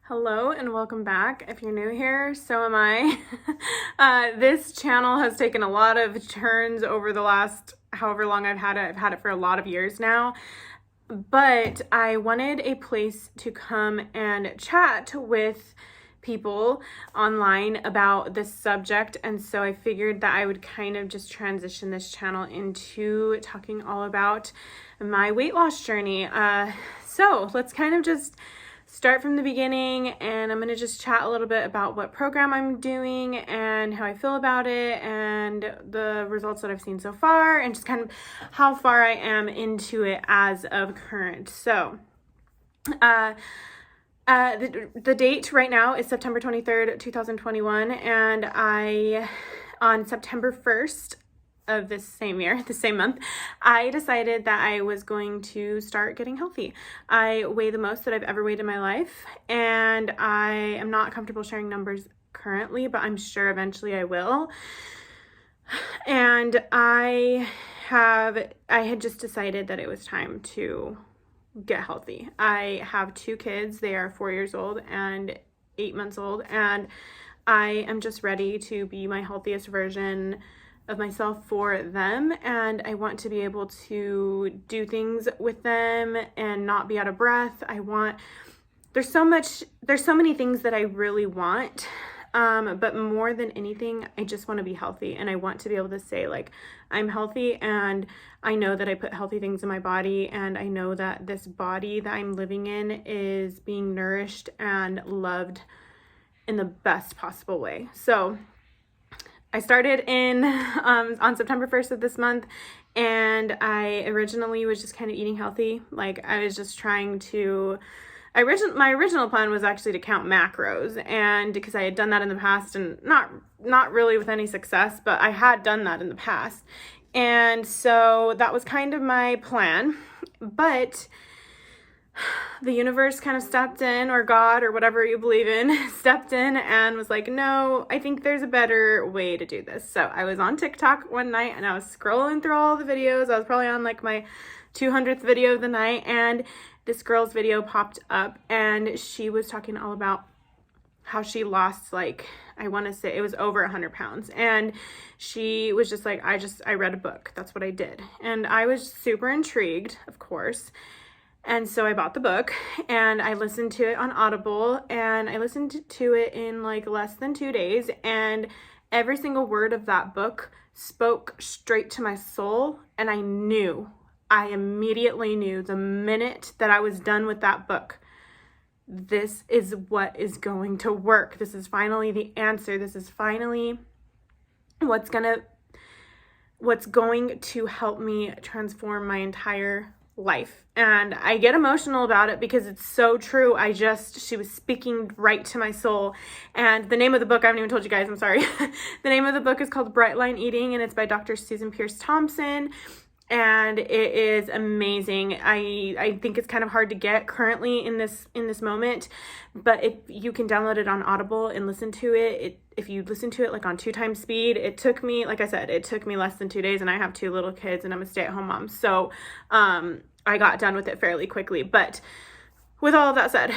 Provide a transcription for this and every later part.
Hello and welcome back. If you're new here, so am I. This channel has taken a lot of turns over the last however long I've had it. I've had it for a lot of years now. But I wanted a place to come and chat with people online about this subject, and so I figured that I would kind of just transition this channel into talking all about my weight loss journey. So let's kind of just start from the beginning, and I'm going to just chat a little bit about what program I'm doing and how I feel about it and the results that I've seen so far and just kind of how far I am into it as of current. So the date right now is September 23rd, 2021, and on September 1st of this same year, the same month, I decided that I was going to start getting healthy. I weigh the most that I've ever weighed in my life, and I am not comfortable sharing numbers currently, but I'm sure eventually I will. And I had just decided that it was time to get healthy. I have two kids. They are 4 years old and 8 months old, and I am just ready to be my healthiest version of myself for them, and I want to be able to do things with them and not be out of breath. There's so many things that I really want, but more than anything, I just want to be healthy, and I want to be able to say, like, I'm healthy, and I know that I put healthy things in my body, and I know that this body that I'm living in is being nourished and loved in the best possible way. So I started on September 1st of this month, and I originally was just kind of eating healthy. Like, I was just trying to, my original plan was actually to count macros, and because I had done that in the past, and not really with any success, but I had done that in the past. And so that was kind of my plan, but the universe kind of stepped in, or God, or whatever you believe in, stepped in and was like, no, I think there's a better way to do this. So I was on TikTok one night, and I was scrolling through all the videos. I was probably on like my 200th video of the night, and this girl's video popped up, and she was talking all about how she lost, like, I want to say it was over 100 pounds. And she was just like, I read a book. That's what I did. And I was super intrigued, of course. And so I bought the book, and I listened to it on Audible, and I listened to it in like less than 2 days, and every single word of that book spoke straight to my soul. And I immediately knew the minute that I was done with that book, this is what is going to work. This is finally the answer. This is finally what's going to help me transform my entire life. And I get emotional about it because it's so true. She was speaking right to my soul. And the name of the book, I haven't even told you guys, I'm sorry. The name of the book is called Brightline Eating, and it's by Dr. Pierce Thompson. And it is amazing. I think it's kind of hard to get currently in this moment, but if you can download it on Audible and listen to it, if you listen to it like on 2 times speed, it took me, like I said, it took me less than 2 days, and I have 2 little kids, and I'm a stay-at-home mom. So I got done with it fairly quickly. But with all of that said,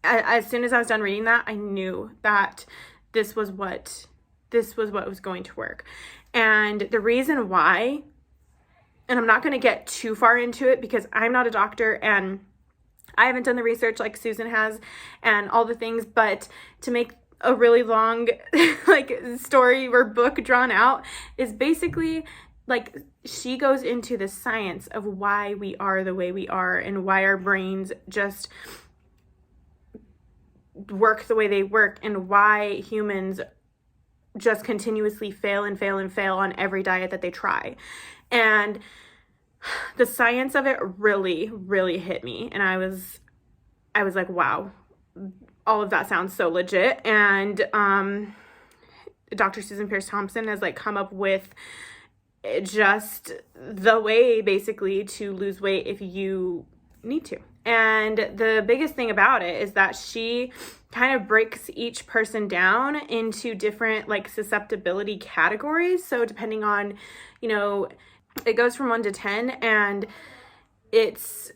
as soon as I was done reading that, I knew that this was what was going to work. And the reason why, and I'm not going to get too far into it because I'm not a doctor and I haven't done the research like Susan has and all the things, but to make a really long like story or book drawn out is basically like she goes into the science of why we are the way we are and why our brains just work the way they work and why humans just continuously fail on every diet that they try. And the science of it really, really hit me. And I was like, wow, all of that sounds so legit. And Dr. Pierce Thompson has like come up with just the way basically to lose weight if you need to. And the biggest thing about it is that she kind of breaks each person down into different like susceptibility categories. So depending on, it goes from 1 to 10, and it's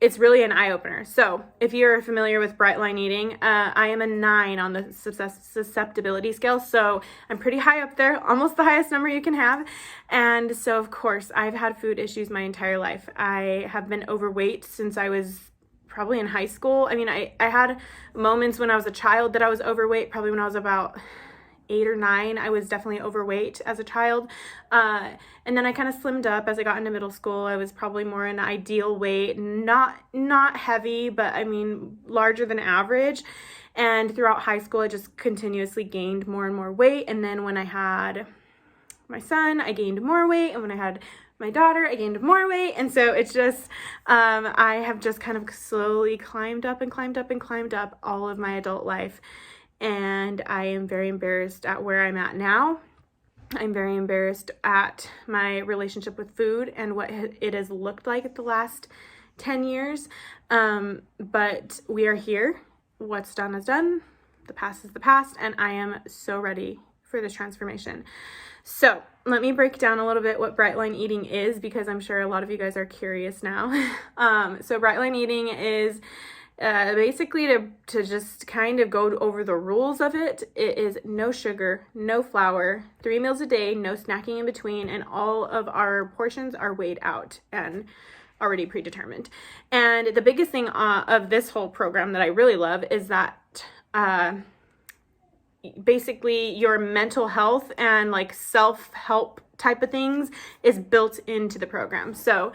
it's really an eye-opener. So if you're familiar with Brightline Eating, I am a 9 on the susceptibility scale. So I'm pretty high up there, almost the highest number you can have. And so of course, I've had food issues my entire life. I have been overweight since I was probably in high school. I mean, I had moments when I was a child that I was overweight, probably when I was about 8 or 9, I was definitely overweight as a child. And then I kind of slimmed up as I got into middle school. I was probably more an ideal weight, not heavy, but I mean, larger than average. And throughout high school, I just continuously gained more and more weight. And then when I had my son, I gained more weight. And when I had my daughter, I gained more weight. And so it's just, I have just kind of slowly climbed up and climbed up and climbed up all of my adult life. And I am very embarrassed at where I'm at now. I'm very embarrassed at my relationship with food and what it has looked like at the last 10 years. But we are here. What's done is done. The past is the past. And I am so ready for this transformation. So let me break down a little bit what Brightline Eating is, because I'm sure a lot of you guys are curious now. So Brightline Eating is basically to just kind of go over the rules of it. It is no sugar, no flour, 3 meals a day, no snacking in between, and all of our portions are weighed out and already predetermined. And the biggest thing of this whole program that I really love is that basically your mental health and like self-help type of things is built into the program. So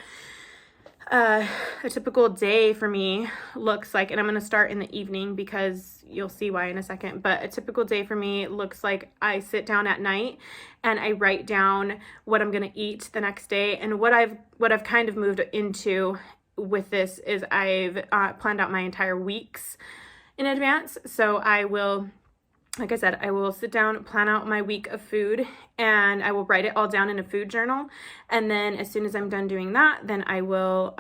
a typical day for me looks like, and I'm going to start in the evening because you'll see why in a second, but a typical day for me looks like I sit down at night and I write down what I'm going to eat the next day. And what I've kind of moved into with this is I've planned out my entire weeks in advance. So I will, like I said, I will sit down, plan out my week of food, and I will write it all down in a food journal. And then as soon as I'm done doing that, then I will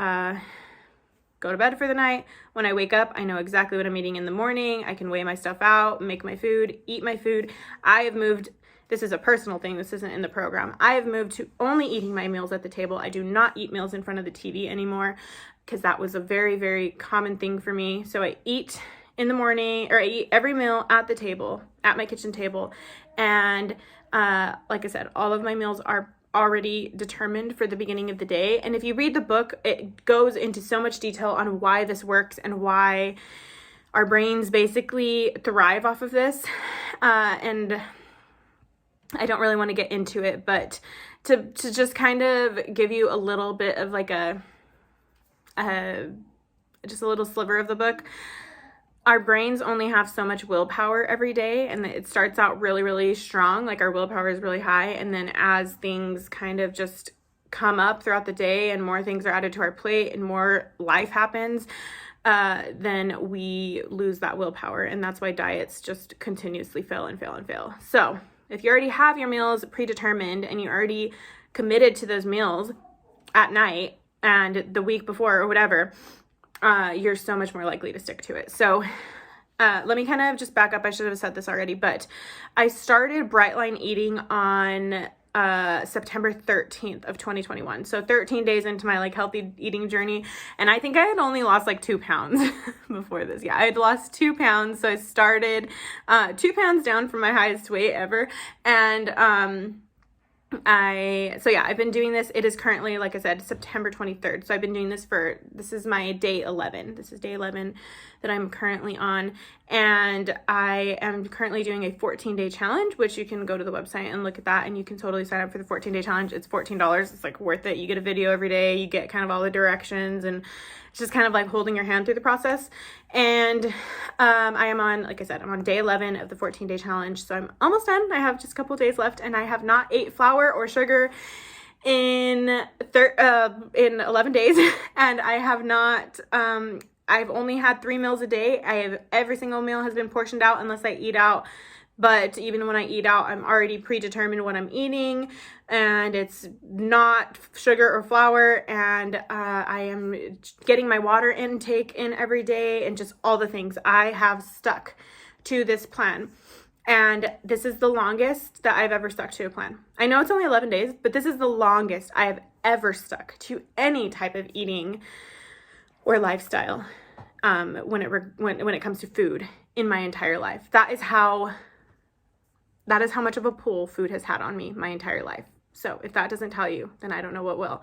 go to bed for the night. When I wake up, I know exactly what I'm eating in the morning. I can weigh my stuff out, make my food, eat my food. I have moved, this is a personal thing, this isn't in the program. I have moved to only eating my meals at the table. I do not eat meals in front of the TV anymore, because that was a very, very common thing for me. So I eat in the morning, or I eat every meal at the table, at my kitchen table. And like I said, all of my meals are already determined for the beginning of the day. And if you read the book, it goes into so much detail on why this works and why our brains basically thrive off of this. And I don't really want to get into it, but to just kind of give you a little bit of like just a little sliver of the book. Our brains only have so much willpower every day, and it starts out really, really strong. Like our willpower is really high. And then as things kind of just come up throughout the day and more things are added to our plate and more life happens, then we lose that willpower. And that's why diets just continuously fail and fail and fail. So if you already have your meals predetermined and you already committed to those meals at night and the week before or whatever, you're so much more likely to stick to it. So let me kind of just back up. I should have said this already, but I started Brightline Eating on September 13th of 2021. So 13 days into my like healthy eating journey. And I think I had only lost like 2 pounds before this. Yeah, I had lost 2 pounds. So I started 2 pounds down from my highest weight ever. And I've been doing this. It is currently, like I said, September 23rd. So I've been doing this this is my day 11. This is day 11 that I'm currently on. And I am currently doing a 14-day challenge, which you can go to the website and look at that. And you can totally sign up for the 14-day challenge. It's $14. It's like worth it. You get a video every day. You get kind of all the directions, and it's just kind of like holding your hand through the process. And I am on, like I said, I'm on day 11 of the 14-day challenge. So I'm almost done. I have just a couple days left, and I have not ate flour or sugar in 11 days. And I have not, I've only had 3 meals a day. Every single meal has been portioned out unless I eat out. But even when I eat out, I'm already predetermined what I'm eating, and it's not sugar or flour, and I am getting my water intake in every day, and just all the things. I have stuck to this plan, and this is the longest that I've ever stuck to a plan. I know it's only 11 days, but this is the longest I have ever stuck to any type of eating or lifestyle when it comes to food in my entire life. That is how much of a pull food has had on me my entire life. So if that doesn't tell you, then I don't know what will.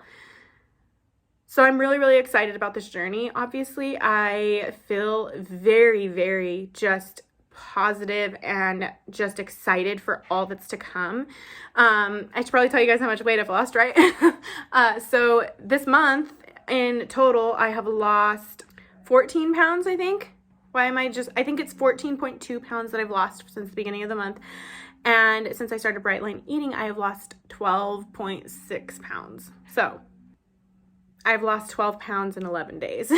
So I'm really, really excited about this journey. Obviously, I feel very, very just positive and just excited for all that's to come. I should probably tell you guys how much weight I've lost, right? So this month in total, I have lost 14 pounds, I think. I think it's 14.2 pounds that I've lost since the beginning of the month. And since I started Brightline Eating, I have lost 12.6 pounds. So I've lost 12 pounds in 11 days,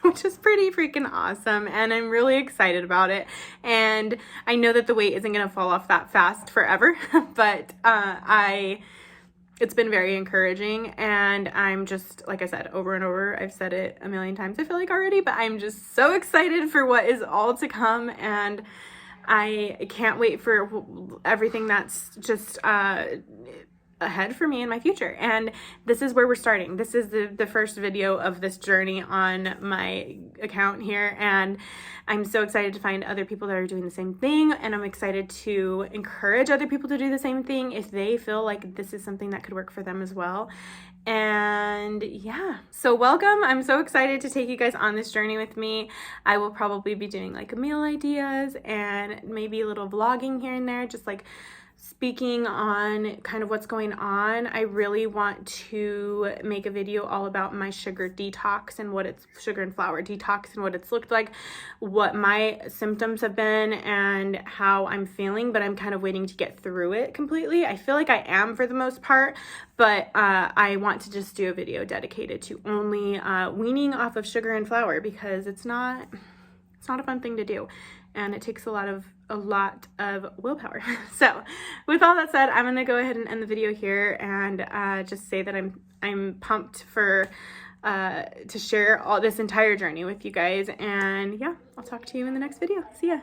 which is pretty freaking awesome. And I'm really excited about it. And I know that the weight isn't going to fall off that fast forever, but it's been very encouraging. And I'm just, like I said, over and over, I've said it a million times, I feel like already, but I'm just so excited for what is all to come. And I can't wait for everything that's just ahead for me in my future. And this is where we're starting. This is the first video of this journey on my account here, and I'm so excited to find other people that are doing the same thing, and I'm excited to encourage other people to do the same thing if they feel like this is something that could work for them as well. And yeah, so welcome. I'm so excited to take you guys on this journey with me. I will probably be doing like meal ideas and maybe a little vlogging here and there, just like speaking on kind of what's going on. I really want to make a video all about my sugar detox and sugar and flour detox and what it's looked like, what my symptoms have been, and how I'm feeling, but I'm kind of waiting to get through it completely. I feel like I am for the most part, but I want to just do a video dedicated to only weaning off of sugar and flour, because it's not a fun thing to do, and it takes a lot of willpower. So with all that said, I'm gonna go ahead and end the video here and just say that I'm pumped for to share all this entire journey with you guys. And yeah, I'll talk to you in the next video. See ya.